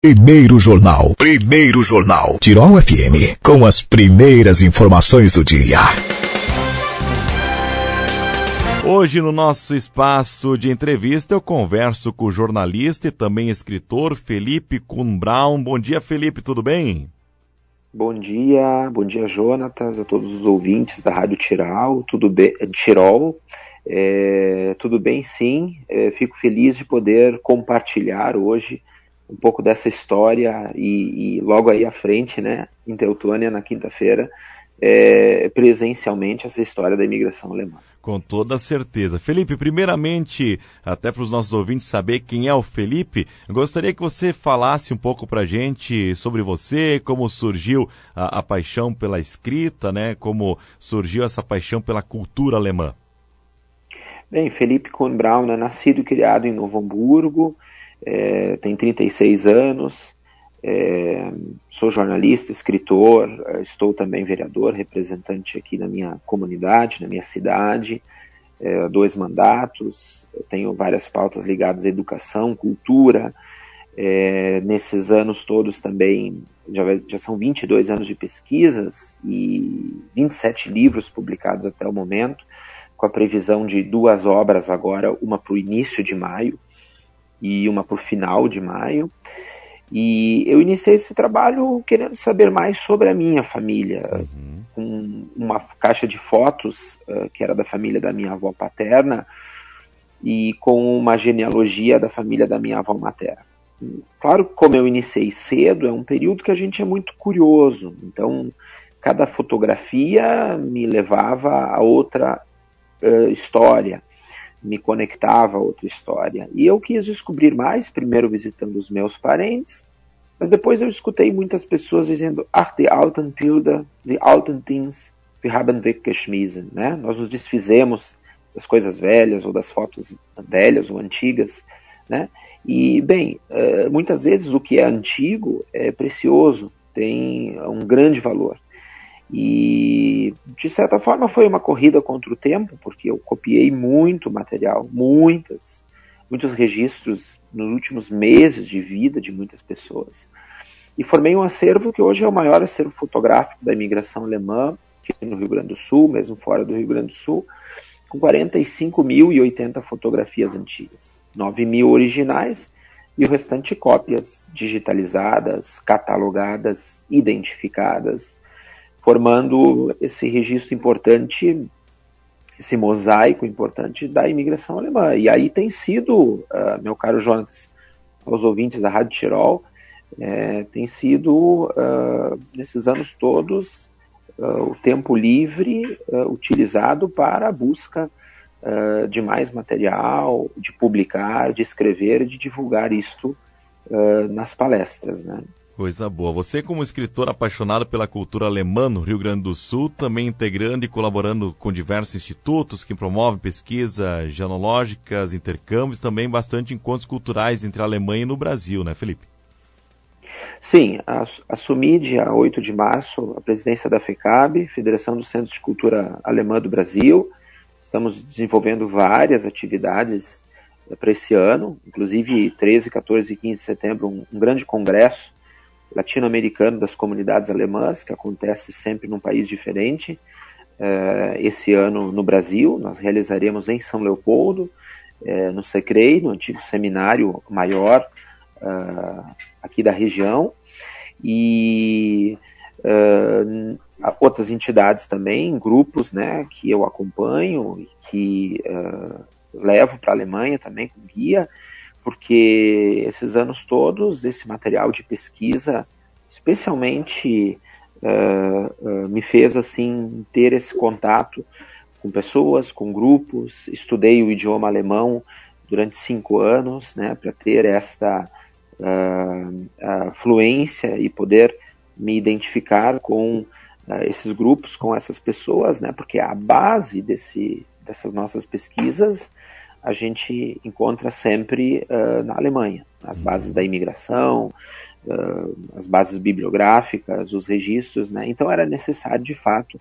Primeiro Jornal. Tirol FM, com as primeiras informações do dia. Hoje, no nosso espaço de entrevista, eu converso com o jornalista e também escritor Felipe Kuhn Braun. Bom dia, Felipe, tudo bem? Bom dia, Jonatas, a todos os ouvintes da Rádio Tirol, tudo bem? Tirol, tudo bem, sim. Fico feliz de poder compartilhar hoje um pouco dessa história e logo aí à frente, né, em Teutônia, na quinta-feira, presencialmente essa história da imigração alemã. Com toda certeza. Felipe, primeiramente, até para os nossos ouvintes saber quem é o Felipe, eu gostaria que você falasse um pouco para a gente sobre você, como surgiu a paixão pela escrita, né, como surgiu essa paixão pela cultura alemã. Bem, Felipe Kuhn Braun é nascido e criado em Novo Hamburgo, tem 36 anos, sou jornalista, escritor, estou também vereador, representante aqui na minha comunidade, na minha cidade, 2 mandatos, tenho várias pautas ligadas à educação, cultura, nesses anos todos também, já são 22 anos de pesquisas e 27 livros publicados até o momento, com a previsão de 2 obras agora, uma para o início de maio, e uma para o final de maio, e eu iniciei esse trabalho querendo saber mais sobre a minha família, com uma caixa de fotos que era da família da minha avó paterna e com uma genealogia da família da minha avó materna. Claro que como eu iniciei cedo, é um período que a gente é muito curioso, então cada fotografia me levava a outra história, me conectava a outra história. E eu quis descobrir mais, primeiro visitando os meus parentes, mas depois eu escutei muitas pessoas dizendo: Ach, die alten Bilder, die alten Things, wir haben weggeschmissen, né? Nós nos desfizemos das coisas velhas, ou das fotos velhas ou antigas, né? E, bem, muitas vezes o que é antigo é precioso, tem um grande valor. E, de certa forma, foi uma corrida contra o tempo, porque eu copiei muito material, muitos registros nos últimos meses de vida de muitas pessoas. E formei um acervo que hoje é o maior acervo fotográfico da imigração alemã, aqui no Rio Grande do Sul, mesmo fora do Rio Grande do Sul, com 45.080 fotografias antigas, 9.000 originais e o restante cópias digitalizadas, catalogadas, identificadas, formando esse registro importante, esse mosaico importante da imigração alemã. E aí tem sido, meu caro Jonatas, aos ouvintes da Rádio Tirol, tem sido, nesses anos todos, o tempo livre utilizado para a busca de mais material, de publicar, de escrever, de divulgar isto nas palestras, né? Coisa boa. Você, como escritor apaixonado pela cultura alemã no Rio Grande do Sul, também integrando e colaborando com diversos institutos que promovem pesquisas genealógicas, intercâmbios, também bastante encontros culturais entre a Alemanha e no Brasil, né, Felipe? Sim, assumi dia 8 de março a presidência da FECAB, Federação dos Centros de Cultura Alemã do Brasil. Estamos desenvolvendo várias atividades para esse ano, inclusive 13, 14 e 15 de setembro, um grande congresso latino-americano das comunidades alemãs, que acontece sempre num país diferente. Esse ano no Brasil, nós realizaremos em São Leopoldo, no SECREI, no antigo seminário maior aqui da região, e outras entidades também, grupos, né, que eu acompanho e que levo para a Alemanha também com guia, porque esses anos todos, esse material de pesquisa, especialmente me fez assim ter esse contato com pessoas, com grupos. Estudei o idioma alemão durante 5 anos, né, para ter esta fluência e poder me identificar com esses grupos, com essas pessoas, né, porque a base dessas nossas pesquisas a gente encontra sempre na Alemanha, as bases da imigração, as bases bibliográficas, os registros, né? Então era necessário, de fato,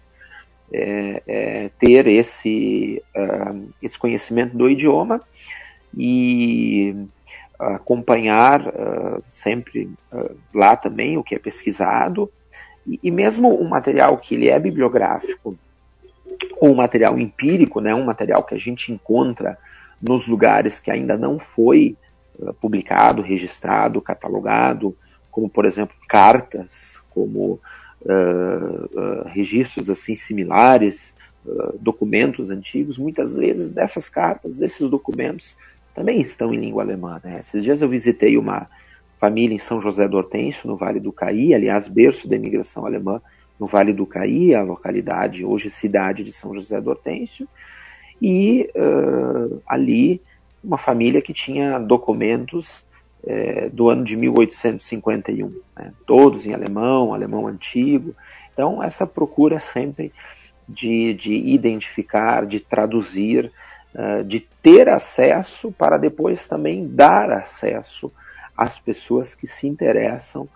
ter esse conhecimento do idioma, e acompanhar sempre lá também o que é pesquisado, e mesmo um material que ele é bibliográfico, ou um material empírico, né, um material que a gente encontra nos lugares que ainda não foi publicado, registrado, catalogado, como, por exemplo, cartas, como registros assim similares, documentos antigos. Muitas vezes essas cartas, esses documentos também estão em língua alemã, né? Esses dias eu visitei uma família em São José do Hortêncio, no Vale do Caí, aliás, berço da imigração alemã no Vale do Caí, a localidade, hoje cidade de São José do Hortêncio, e ali uma família que tinha documentos do ano de 1851, né? Todos em alemão, alemão antigo. Então essa procura sempre de identificar, de traduzir, de ter acesso para depois também dar acesso às pessoas que se interessam,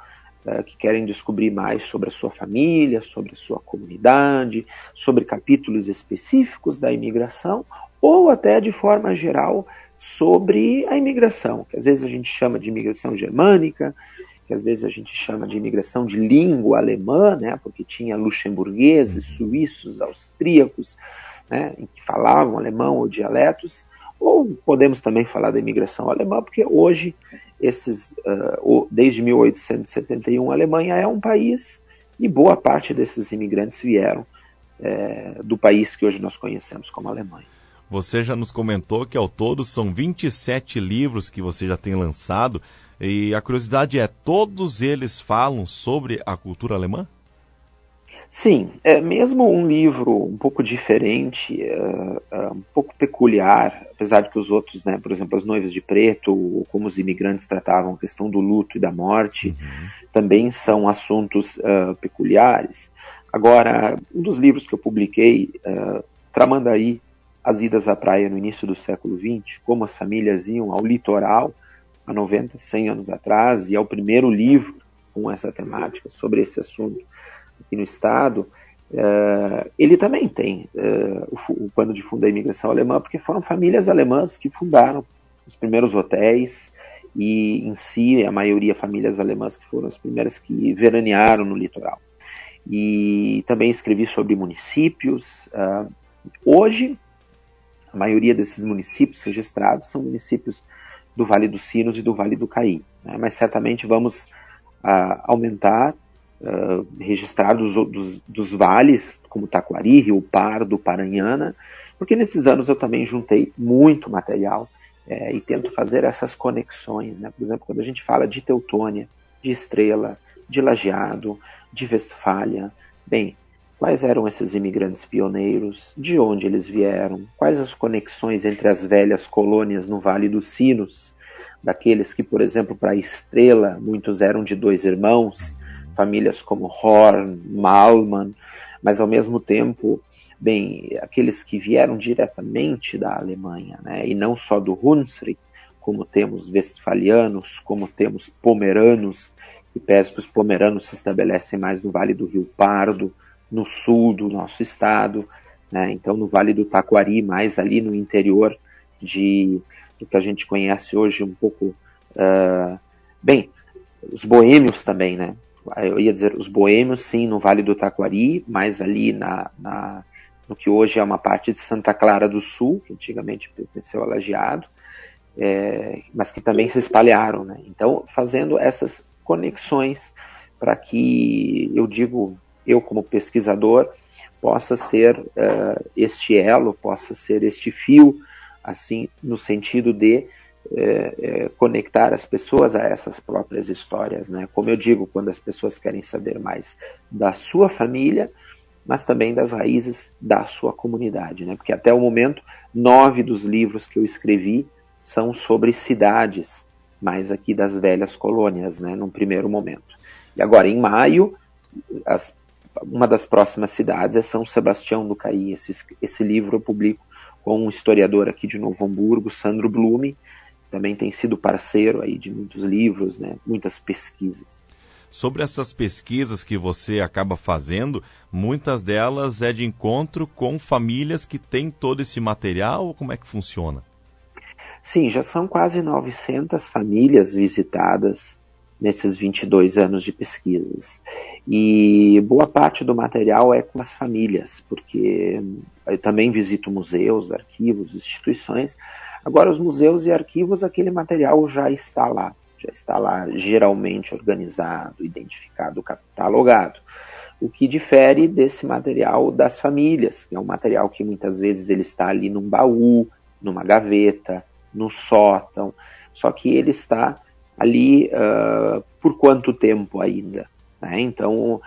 que querem descobrir mais sobre a sua família, sobre a sua comunidade, sobre capítulos específicos da imigração, ou até de forma geral sobre a imigração, que às vezes a gente chama de imigração germânica, que às vezes a gente chama de imigração de língua alemã, né, porque tinha luxemburgueses, suíços, austríacos, né, que falavam alemão ou dialetos, ou podemos também falar da imigração alemã, porque hoje, desde 1871, a Alemanha é um país e boa parte desses imigrantes vieram do país que hoje nós conhecemos como Alemanha. Você já nos comentou que ao todo são 27 livros que você já tem lançado, e a curiosidade é, todos eles falam sobre a cultura alemã? Sim, mesmo um livro um pouco diferente, um pouco peculiar, apesar de que os outros, né, por exemplo, As Noivas de Preto, ou como os imigrantes tratavam a questão do luto e da morte, também são assuntos peculiares. Agora, um dos livros que eu publiquei, Tramandaí, as idas à praia no início do século XX, como as famílias iam ao litoral há 90, 100 anos atrás, e é o primeiro livro com essa temática sobre esse assunto aqui no estado, ele também tem o pano de fundo da imigração alemã, porque foram famílias alemãs que fundaram os primeiros hotéis, e em si a maioria famílias alemãs que foram as primeiras que veranearam no litoral. E também escrevi sobre municípios. Hoje, a maioria desses municípios registrados são municípios do Vale dos Sinos e do Vale do Caí, né? Mas certamente vamos aumentar, registrar dos vales, como Taquari, Rio Pardo, Paranhana, porque nesses anos eu também juntei muito material e tento fazer essas conexões, né? Por exemplo, quando a gente fala de Teutônia, de Estrela, de Lajeado, de Westfália, bem, quais eram esses imigrantes pioneiros, de onde eles vieram, quais as conexões entre as velhas colônias no Vale dos Sinos, daqueles que, por exemplo, para Estrela, muitos eram de 2 irmãos, famílias como Horn, Malman, mas ao mesmo tempo, bem, aqueles que vieram diretamente da Alemanha, né, e não só do Hunsrück, como temos westfalianos, como temos pomeranos, e parece que os pomeranos se estabelecem mais no Vale do Rio Pardo, no sul do nosso estado, né? Então no Vale do Taquari, mais ali no interior do que a gente conhece hoje um pouco, bem, os boêmios também, né? Eu ia dizer os boêmios, sim, no Vale do Taquari, mais ali no que hoje é uma parte de Santa Clara do Sul, que antigamente pertenceu a Lajeado, mas que também se espalharam, né? Então, fazendo essas conexões para que, eu como pesquisador, possa ser este elo, possa ser este fio, assim, no sentido de conectar as pessoas a essas próprias histórias, né? Como eu digo, quando as pessoas querem saber mais da sua família, mas também das raízes da sua comunidade, né? Porque até o momento, 9 dos livros que eu escrevi são sobre cidades, mais aqui das velhas colônias, né? Num primeiro momento. E agora, em maio, uma das próximas cidades é São Sebastião do Caí. Esse livro eu publico com um historiador aqui de Novo Hamburgo, Sandro Blume, também tem sido parceiro aí de muitos livros, né, muitas pesquisas. Sobre essas pesquisas que você acaba fazendo, muitas delas é de encontro com famílias que têm todo esse material, ou como é que funciona? Sim, já são quase 900 famílias visitadas nesses 22 anos de pesquisas. E boa parte do material é com as famílias, porque eu também visito museus, arquivos, instituições. Agora, os museus e arquivos, aquele material já está lá geralmente organizado, identificado, catalogado. O que difere desse material das famílias, que é um material que muitas vezes ele está ali num baú, numa gaveta, no sótão, só que ele está ali por quanto tempo ainda, né? Então,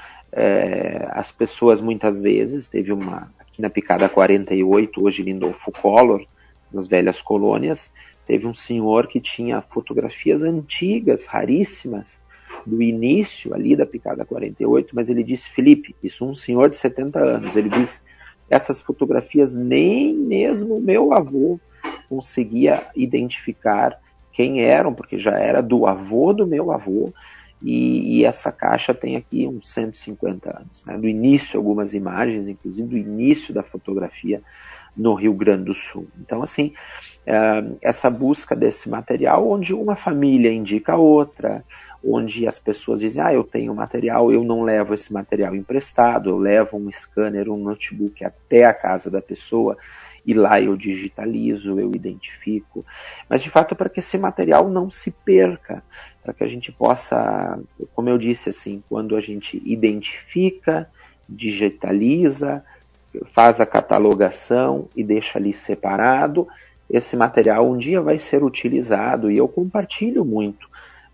as pessoas muitas vezes, teve aqui na Picada 48, hoje Lindolfo Collor, nas velhas colônias, teve um senhor que tinha fotografias antigas, raríssimas, do início ali da Picada 48, mas ele disse, Felipe, isso um senhor de 70 anos, ele disse, essas fotografias nem mesmo meu avô conseguia identificar quem eram, porque já era do avô do meu avô, e essa caixa tem aqui uns 150 anos, né? Do início, algumas imagens, inclusive do início da fotografia no Rio Grande do Sul. Então, assim, essa busca desse material, onde uma família indica a outra, onde as pessoas dizem, eu tenho material, eu não levo esse material emprestado, eu levo um scanner, um notebook até a casa da pessoa, e lá eu digitalizo, eu identifico. Mas, de fato, para que esse material não se perca, para que a gente possa, como eu disse, assim, quando a gente identifica, digitaliza, faz a catalogação e deixa ali separado, esse material um dia vai ser utilizado, e eu compartilho muito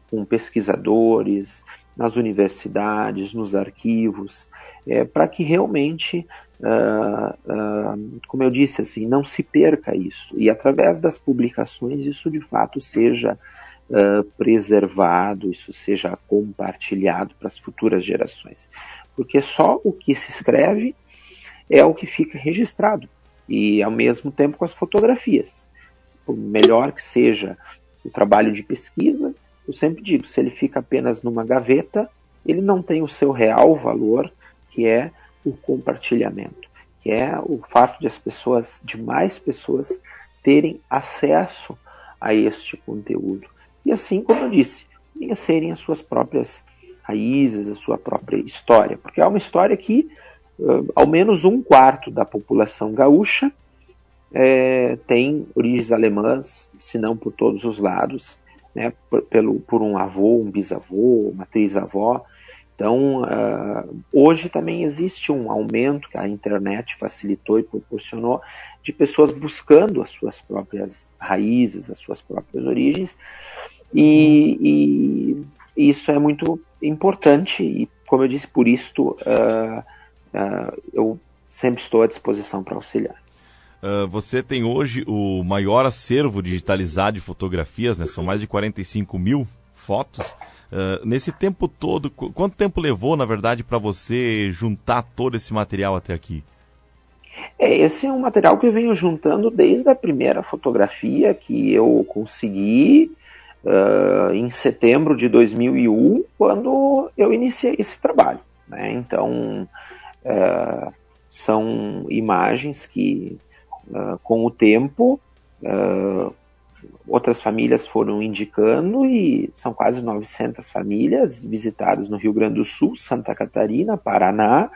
com pesquisadores, nas universidades, nos arquivos, para que realmente, como eu disse, assim, não se perca isso. E através das publicações isso de fato seja preservado, isso seja compartilhado para as futuras gerações. Porque só o que se escreve é o que fica registrado. E ao mesmo tempo com as fotografias. Por melhor que seja o trabalho de pesquisa, eu sempre digo, se ele fica apenas numa gaveta, ele não tem o seu real valor, que é o compartilhamento, que é o fato de mais pessoas terem acesso a este conteúdo. E assim, como eu disse, conhecerem as suas próprias raízes, a sua própria história, porque é uma história que ao menos 1/4 da população gaúcha tem origens alemãs, se não por todos os lados, né, por um avô, um bisavô, uma trisavó. Então, hoje também existe um aumento que a internet facilitou e proporcionou de pessoas buscando as suas próprias raízes, as suas próprias origens, e isso é muito importante, e como eu disse, por isso eu sempre estou à disposição para auxiliar. Você tem hoje o maior acervo digitalizado de fotografias, né? São mais de 45 mil fotos. Nesse tempo todo, quanto tempo levou, na verdade, para você juntar todo esse material até aqui? Esse é um material que eu venho juntando desde a primeira fotografia que eu consegui em setembro de 2001, quando eu iniciei esse trabalho, né? Então, são imagens que, com o tempo, outras famílias foram indicando, e são quase 900 famílias visitadas no Rio Grande do Sul, Santa Catarina, Paraná,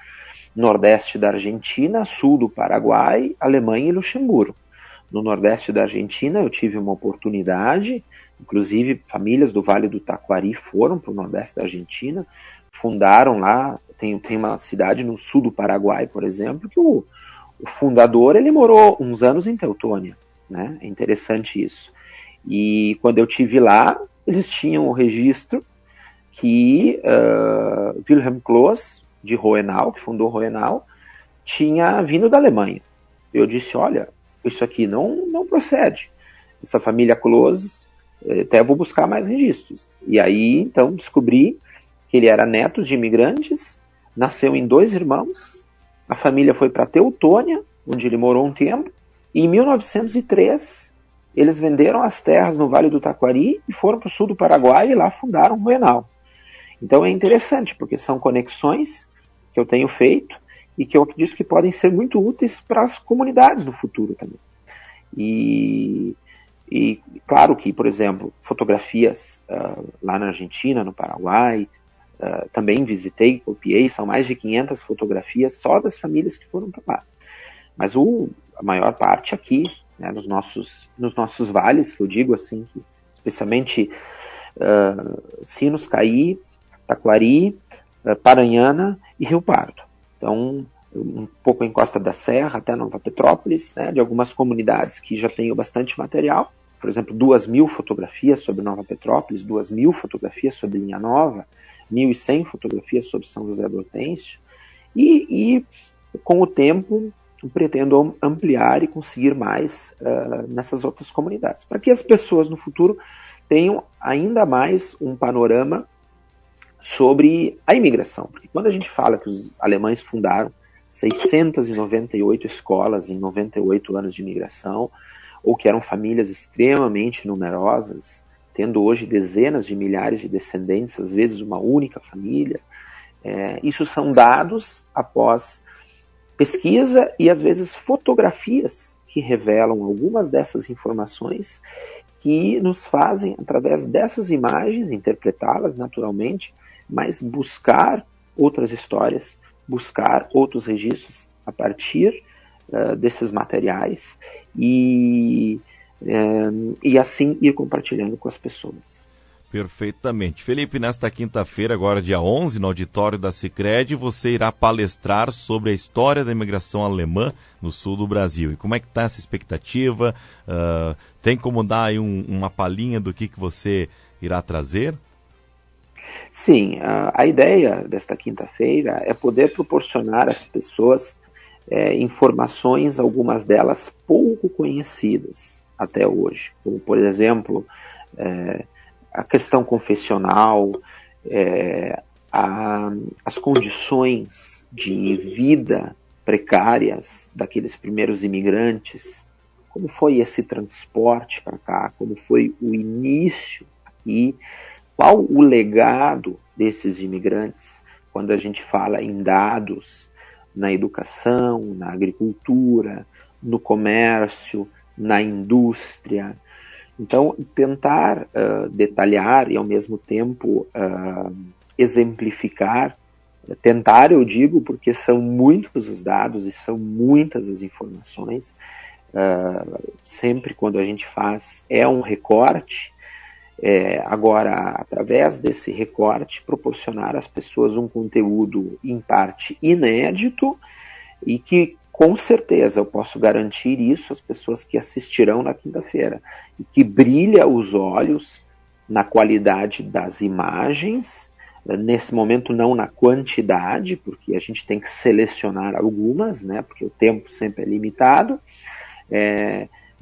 Nordeste da Argentina, Sul do Paraguai, Alemanha e Luxemburgo. No Nordeste da Argentina eu tive uma oportunidade, inclusive famílias do Vale do Taquari foram para o Nordeste da Argentina, fundaram lá, tem uma cidade no sul do Paraguai, por exemplo, que o fundador ele morou uns anos em Teutônia, né? É interessante isso. E quando eu tive lá, eles tinham o registro que Wilhelm Kloss, de Hohenau, que fundou Hohenau, tinha vindo da Alemanha. Eu disse, olha, isso aqui não procede. Essa família Kloss, até vou buscar mais registros. E aí, então, descobri que ele era neto de imigrantes, nasceu em 2 irmãos, a família foi para Teutônia, onde ele morou um tempo, e em 1903 eles venderam as terras no Vale do Taquari e foram para o sul do Paraguai e lá fundaram Hohenau. Então é interessante, porque são conexões que eu tenho feito e que eu acredito que podem ser muito úteis para as comunidades do futuro também. E E claro que, por exemplo, fotografias lá na Argentina, no Paraguai, também visitei, copiei, são mais de 500 fotografias só das famílias que foram para lá. Mas a maior parte aqui, né, nos nossos vales, que eu digo assim, especialmente Sinos, Caí, Taquari, Paranhana e Rio Pardo. Então, um pouco em Costa da Serra, até Nova Petrópolis, né, de algumas comunidades que já tenho bastante material. Por exemplo, 2.000 fotografias sobre Nova Petrópolis, 2.000 fotografias sobre Linha Nova, 1.100 fotografias sobre São José do Hortêncio. E com o tempo, pretendo ampliar e conseguir mais nessas outras comunidades, para que as pessoas no futuro tenham ainda mais um panorama sobre a imigração. Porque quando a gente fala que os alemães fundaram 698 escolas em 98 anos de imigração, ou que eram famílias extremamente numerosas, tendo hoje dezenas de milhares de descendentes, às vezes uma única família, isso são dados após pesquisa e às vezes fotografias que revelam algumas dessas informações, que nos fazem, através dessas imagens, interpretá-las naturalmente, mas buscar outras histórias, buscar outros registros a partir desses materiais e assim ir compartilhando com as pessoas. Perfeitamente. Felipe, nesta quinta-feira, agora dia 11, no auditório da Sicredi, você irá palestrar sobre a história da imigração alemã no sul do Brasil. E como é que está essa expectativa? Tem como dar aí uma palhinha do que você irá trazer? Sim, a ideia desta quinta-feira é poder proporcionar às pessoas informações, algumas delas pouco conhecidas até hoje, como por exemplo a questão confessional, as condições de vida precárias daqueles primeiros imigrantes, como foi esse transporte para cá, como foi o início e qual o legado desses imigrantes quando a gente fala em dados na educação, na agricultura, no comércio, na indústria. Então, tentar detalhar e, ao mesmo tempo, exemplificar, tentar, eu digo, porque são muitos os dados e são muitas as informações, sempre quando a gente faz, um recorte, agora, através desse recorte, proporcionar às pessoas um conteúdo, em parte, inédito e que, com certeza, eu posso garantir isso às pessoas que assistirão na quinta-feira, e que brilha os olhos na qualidade das imagens, nesse momento não na quantidade, porque a gente tem que selecionar algumas, né, porque o tempo sempre é limitado,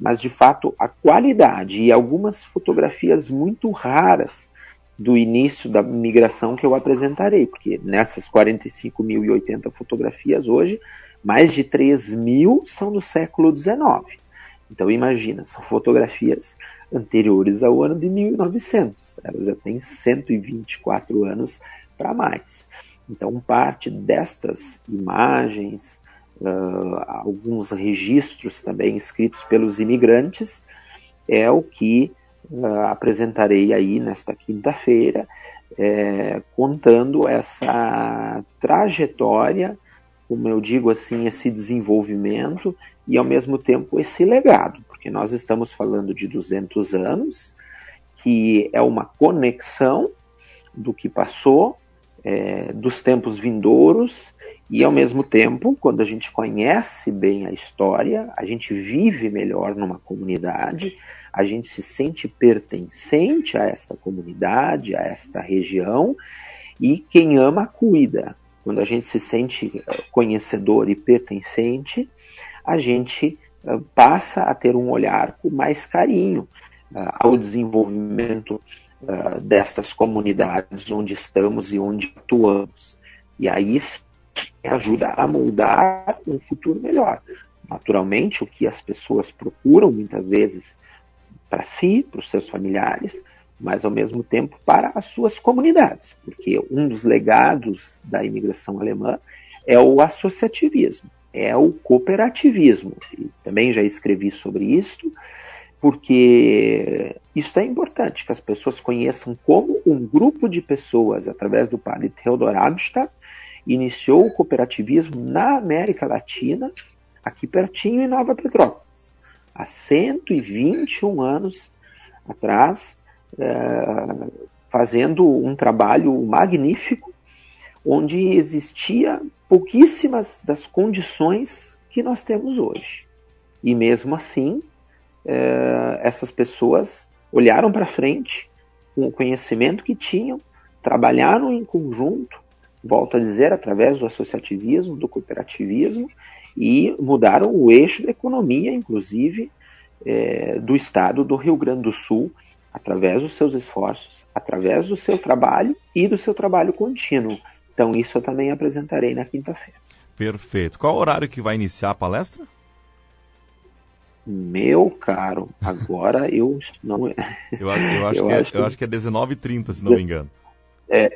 mas de fato a qualidade e algumas fotografias muito raras do início da migração que eu apresentarei, porque nessas 45.080 fotografias hoje, mais de 3.000 são do século XIX. Então imagina, são fotografias anteriores ao ano de 1900. Elas já têm 124 anos para mais. Então parte destas imagens, alguns registros também escritos pelos imigrantes, é o que apresentarei aí nesta quinta-feira, contando essa trajetória, como eu digo assim, esse desenvolvimento e ao mesmo tempo esse legado, porque nós estamos falando de 200 anos, que é uma conexão do que passou, dos tempos vindouros, e ao mesmo tempo, quando a gente conhece bem a história, a gente vive melhor numa comunidade, a gente se sente pertencente a esta comunidade, a esta região, e quem ama, cuida. Quando a gente se sente conhecedor e pertencente, a gente passa a ter um olhar com mais carinho ao desenvolvimento destas comunidades onde estamos e onde atuamos. E aí ajuda a moldar um futuro melhor. Naturalmente, o que as pessoas procuram muitas vezes para si, para os seus familiares, mas ao mesmo tempo para as suas comunidades, porque um dos legados da imigração alemã é o associativismo, é o cooperativismo. E também já escrevi sobre isso, porque isso é importante, que as pessoas conheçam como um grupo de pessoas, através do padre Theodor Abstadt, iniciou o cooperativismo na América Latina, aqui pertinho em Nova Petrópolis, há 121 anos atrás, fazendo um trabalho magnífico, onde existia pouquíssimas das condições que nós temos hoje. E mesmo assim, essas pessoas olharam para frente com o conhecimento que tinham, trabalharam em conjunto, volto a dizer, através do associativismo, do cooperativismo, e mudaram o eixo da economia, inclusive, do estado do Rio Grande do Sul, através dos seus esforços, através do seu trabalho e do seu trabalho contínuo. Então, isso eu também apresentarei na quinta-feira. Perfeito. Qual o horário que vai iniciar a palestra? Meu caro, agora eu não... Eu acho que é 19h30, se não me engano.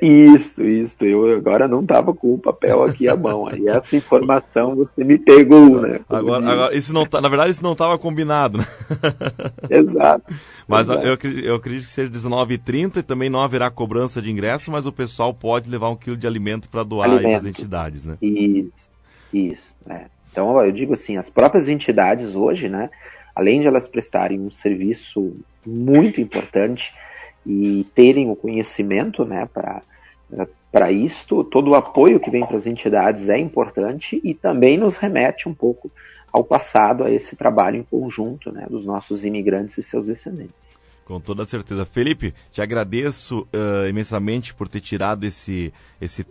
Isso. Eu agora não estava com o papel aqui à mão. Aí essa informação você me pegou, né? Agora isso não tá, na verdade, isso não estava combinado, né? Exato. Mas exato. Eu acredito que seja 19h30 e também não haverá cobrança de ingresso, mas o pessoal pode levar 1 quilo de alimento para doar aí para as entidades, né? Isso. Então, eu digo assim, as próprias entidades hoje, né, além de elas prestarem um serviço muito importante e terem o conhecimento, né, para isto, todo o apoio que vem para as entidades é importante e também nos remete um pouco ao passado, a esse trabalho em conjunto, né, dos nossos imigrantes e seus descendentes. Com toda certeza. Felipe, te agradeço imensamente por ter tirado esse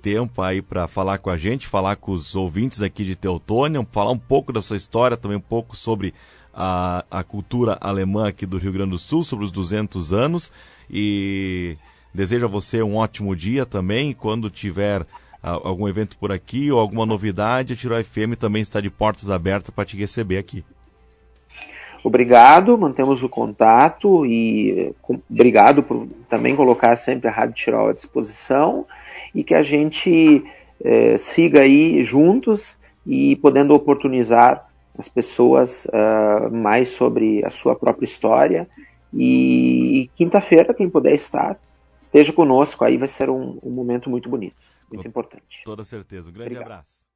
tempo aí para falar com a gente, falar com os ouvintes aqui de Teutônia, falar um pouco da sua história, também um pouco sobre a cultura alemã aqui do Rio Grande do Sul, sobre os 200 anos, e desejo a você um ótimo dia também. Quando tiver algum evento por aqui ou alguma novidade, a Tirol FM também está de portas abertas para te receber aqui. Obrigado, mantemos o contato e obrigado por também colocar sempre a Rádio Tirol à disposição e que a gente siga aí juntos e podendo oportunizar as pessoas mais sobre a sua própria história. E quinta-feira, quem puder estar, esteja conosco, aí vai ser um momento muito bonito, muito importante. Toda certeza. Um grande abraço.